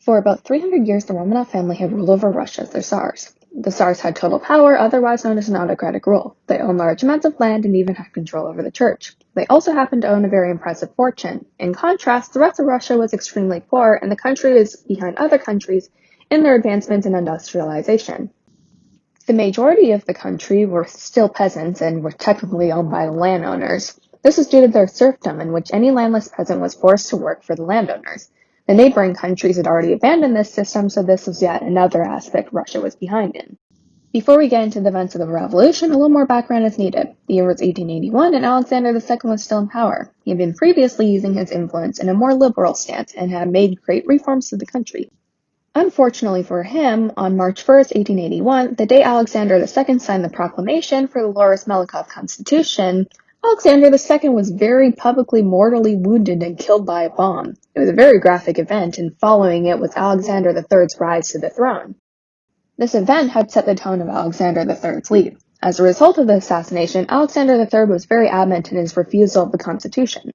For about 300 years, the Romanov family had ruled over Russia as their Tsars. The Tsars had total power, otherwise known as an autocratic rule. They owned large amounts of land and even had control over the church. They also happened to own a very impressive fortune. In contrast, the rest of Russia was extremely poor, and the country was behind other countries in their advancements in industrialization. The majority of the country were still peasants and were technically owned by the landowners. This was due to their serfdom, in which any landless peasant was forced to work for the landowners. The neighboring countries had already abandoned this system, so this was yet another aspect Russia was behind in. Before we get into the events of the revolution, a little more background is needed. The year was 1881, and Alexander II was still in power. He had been previously using his influence in a more liberal stance and had made great reforms to the country. Unfortunately for him, on March 1st, 1881, the day Alexander II signed the proclamation for the Loris-Melikov Constitution, Alexander II was very publicly mortally wounded and killed by a bomb. It was a very graphic event, and following it was Alexander III's rise to the throne. This event had set the tone of Alexander III's lead. As a result of the assassination, Alexander III was very adamant in his refusal of the Constitution.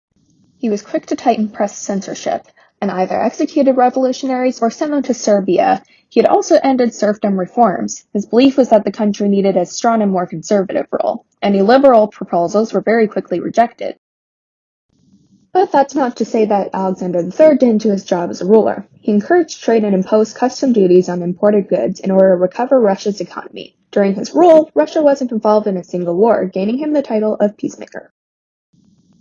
He was quick to tighten press censorship, and either executed revolutionaries or sent them to Serbia. He had also ended serfdom reforms. His belief was that the country needed a strong and more conservative rule. Any liberal proposals were very quickly rejected. But that's not to say that Alexander III didn't do his job as a ruler. He encouraged trade and imposed custom duties on imported goods in order to recover Russia's economy. During his rule, Russia wasn't involved in a single war, gaining him the title of peacemaker.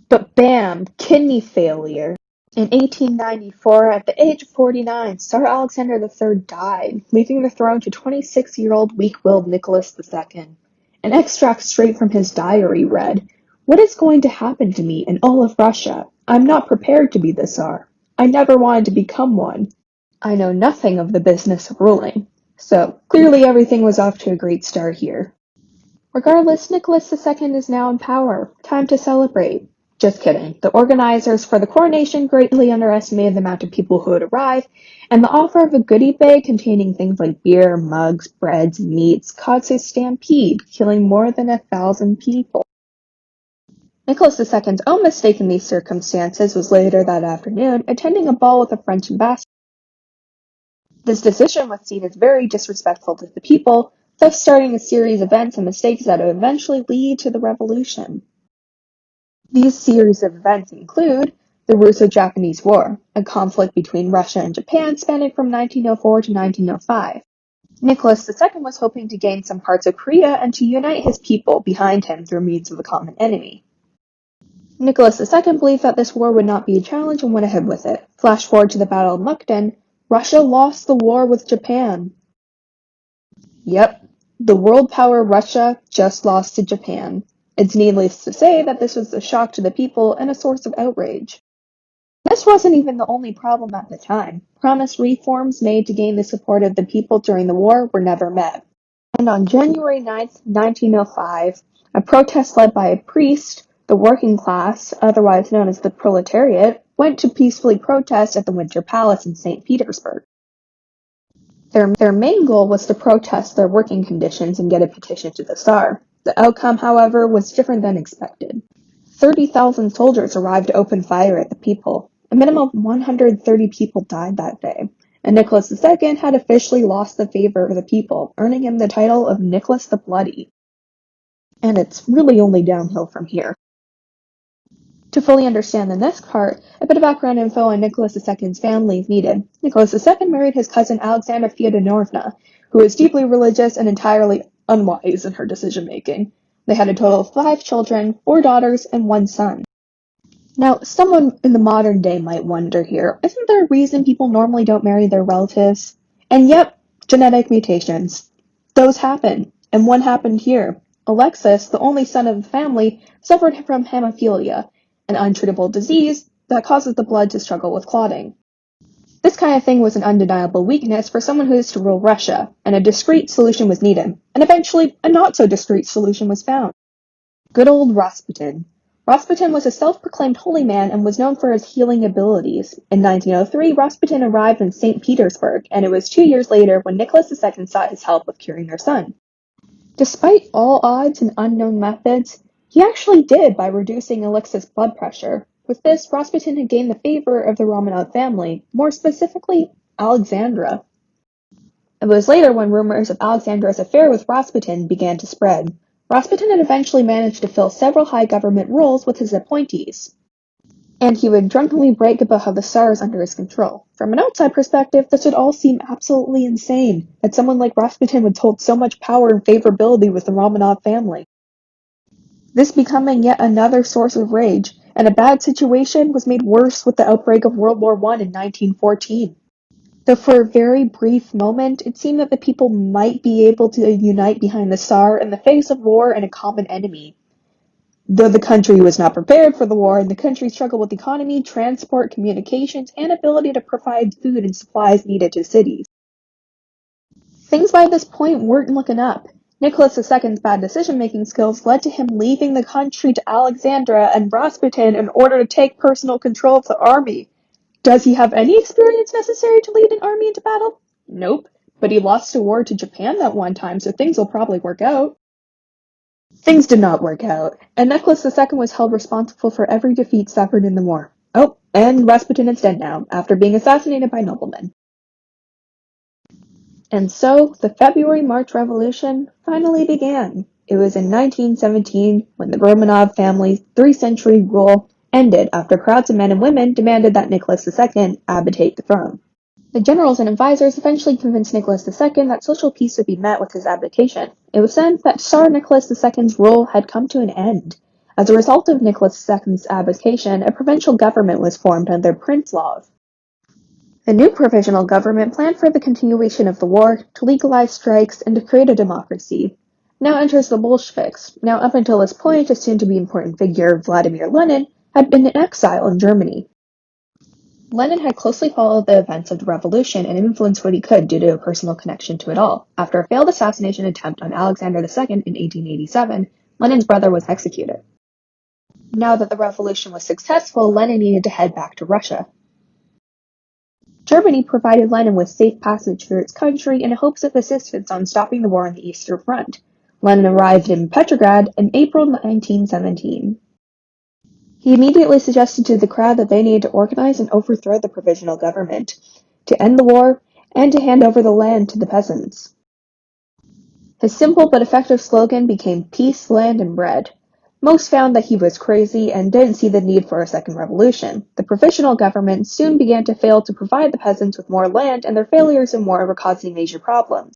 But bam! Kidney failure. In 1894, at the age of 49, Tsar Alexander III died, leaving the throne to 26-year-old weak-willed Nicholas II. An extract straight from his diary read, "What is going to happen to me in all of Russia? I'm not prepared to be the Tsar. I never wanted to become one. I know nothing of the business of ruling." So, clearly everything was off to a great start here. Regardless, Nicholas II is now in power. Time to celebrate. Just kidding. The organizers for the coronation greatly underestimated the amount of people who would arrive, and the offer of a goodie bag containing things like beer, mugs, breads, and meats caused a stampede, killing more than 1,000 people. Nicholas II's own mistake in these circumstances was later that afternoon attending a ball with the French ambassador. This decision was seen as very disrespectful to the people, thus starting a series of events and mistakes that would eventually lead to the revolution. These series of events include the Russo-Japanese War, a conflict between Russia and Japan spanning from 1904 to 1905. Nicholas II was hoping to gain some parts of Korea and to unite his people behind him through means of a common enemy. Nicholas II believed that this war would not be a challenge and went ahead with it. Flash forward to the Battle of Mukden, Russia lost the war with Japan. Yep, the world power Russia just lost to Japan. It's needless to say that this was a shock to the people and a source of outrage. This wasn't even the only problem at the time. Promised reforms made to gain the support of the people during the war were never met. And on January 9th, 1905, a protest led by a priest, the working class, otherwise known as the proletariat, went to peacefully protest at the Winter Palace in St. Petersburg. Their main goal was to protest their working conditions and get a petition to the Tsar. The outcome, however, was different than expected. 30,000 soldiers arrived to open fire at the people. A minimum of 130 people died that day, and Nicholas II had officially lost the favor of the people, earning him the title of Nicholas the Bloody. And it's really only downhill from here. To fully understand the next part, a bit of background info on Nicholas II's family is needed. Nicholas II married his cousin Alexandra Feodorovna, who was deeply religious and entirely unwise in her decision-making. They had a total of 5 children, 4 daughters, and 1 son. Now, someone in the modern day might wonder here, isn't there a reason people normally don't marry their relatives? And yep, genetic mutations. Those happen, and one happened here. Alexis, the only son of the family, suffered from hemophilia, an untreatable disease that causes the blood to struggle with clotting. This kind of thing was an undeniable weakness for someone who is to rule Russia, and a discreet solution was needed, and eventually a not-so-discreet solution was found. Good old Rasputin. Rasputin was a self-proclaimed holy man and was known for his healing abilities. In 1903, Rasputin arrived in St. Petersburg, and it was 2 years later when Nicholas II sought his help with curing their son. Despite all odds and unknown methods, he actually did by reducing Alexis' blood pressure. With this, Rasputin had gained the favor of the Romanov family, more specifically, Alexandra. It was later when rumors of Alexandra's affair with Rasputin began to spread. Rasputin had eventually managed to fill several high government roles with his appointees, and he would drunkenly brag about how the Tsar is under his control. From an outside perspective, this would all seem absolutely insane, that someone like Rasputin would hold so much power and favorability with the Romanov family. This becoming yet another source of rage, and a bad situation was made worse with the outbreak of World War I in 1914. Though for a very brief moment, it seemed that the people might be able to unite behind the Tsar in the face of war and a common enemy. Though the country was not prepared for the war, and the country struggled with economy, transport, communications, and ability to provide food and supplies needed to cities. Things by this point weren't looking up. Nicholas II's bad decision-making skills led to him leaving the country to Alexandra and Rasputin in order to take personal control of the army. Does he have any experience necessary to lead an army into battle? Nope, but he lost a war to Japan that one time, so things will probably work out. Things did not work out, and Nicholas II was held responsible for every defeat suffered in the war. Oh, and Rasputin is dead now, after being assassinated by noblemen. And so, the February-March Revolution finally began. It was in 1917 when the Romanov family's three-century rule ended after crowds of men and women demanded that Nicholas II abdicate the throne. The generals and advisors eventually convinced Nicholas II that social peace would be met with his abdication. It was then that Tsar Nicholas II's rule had come to an end. As a result of Nicholas II's abdication, a provincial government was formed under Prince Lov. The new provisional government planned for the continuation of the war, to legalize strikes, and to create a democracy. Now enters the Bolsheviks. Now up until this point, a soon-to-be important figure, Vladimir Lenin, had been in exile in Germany. Lenin had closely followed the events of the revolution and influenced what he could due to a personal connection to it all. After a failed assassination attempt on Alexander II in 1887, Lenin's brother was executed. Now that the revolution was successful, Lenin needed to head back to Russia. Germany provided Lenin with safe passage through its country in hopes of assistance on stopping the war on the Eastern Front. Lenin arrived in Petrograd in April 1917. He immediately suggested to the crowd that they needed to organize and overthrow the provisional government, to end the war, and to hand over the land to the peasants. His simple but effective slogan became peace, land, and bread. Most found that he was crazy and didn't see the need for a second revolution. The provisional government soon began to fail to provide the peasants with more land, and their failures in war were causing major problems.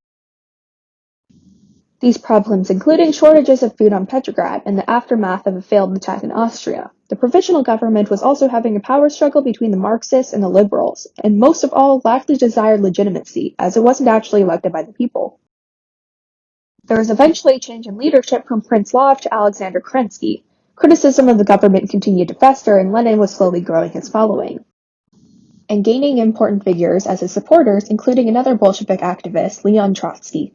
These problems including shortages of food on Petrograd and the aftermath of a failed attack in Austria. The provisional government was also having a power struggle between the Marxists and the liberals, and most of all lacked the desired legitimacy, as it wasn't actually elected by the people. There was eventually a change in leadership from Prince Lov to Alexander Kerensky. Criticism of the government continued to fester, and Lenin was slowly growing his following, and gaining important figures as his supporters, including another Bolshevik activist, Leon Trotsky.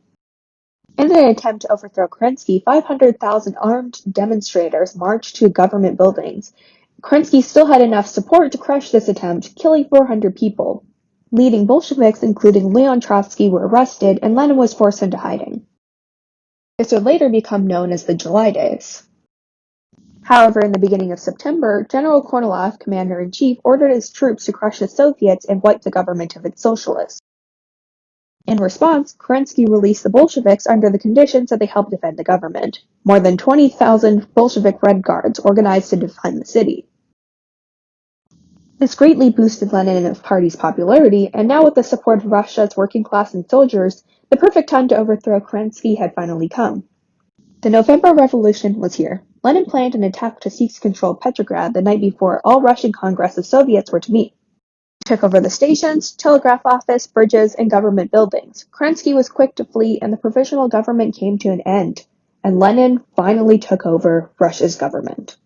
In an attempt to overthrow Kerensky, 500,000 armed demonstrators marched to government buildings. Kerensky still had enough support to crush this attempt, killing 400 people. Leading Bolsheviks, including Leon Trotsky, were arrested, and Lenin was forced into hiding. This would later become known as the July Days. However, in the beginning of September, General Kornilov, commander-in-chief, ordered his troops to crush the Soviets and wipe the government of its socialists. In response, Kerensky released the Bolsheviks under the conditions that they helped defend the government. More than 20,000 Bolshevik Red Guards organized to defend the city. This greatly boosted Lenin and his party's popularity, and now with the support of Russia's working class and soldiers, the perfect time to overthrow Kerensky had finally come. The November Revolution was here. Lenin planned an attack to seize control of Petrograd the night before all Russian Congress of Soviets were to meet. He took over the stations, telegraph office, bridges, and government buildings. Kerensky was quick to flee, and the provisional government came to an end, and Lenin finally took over Russia's government.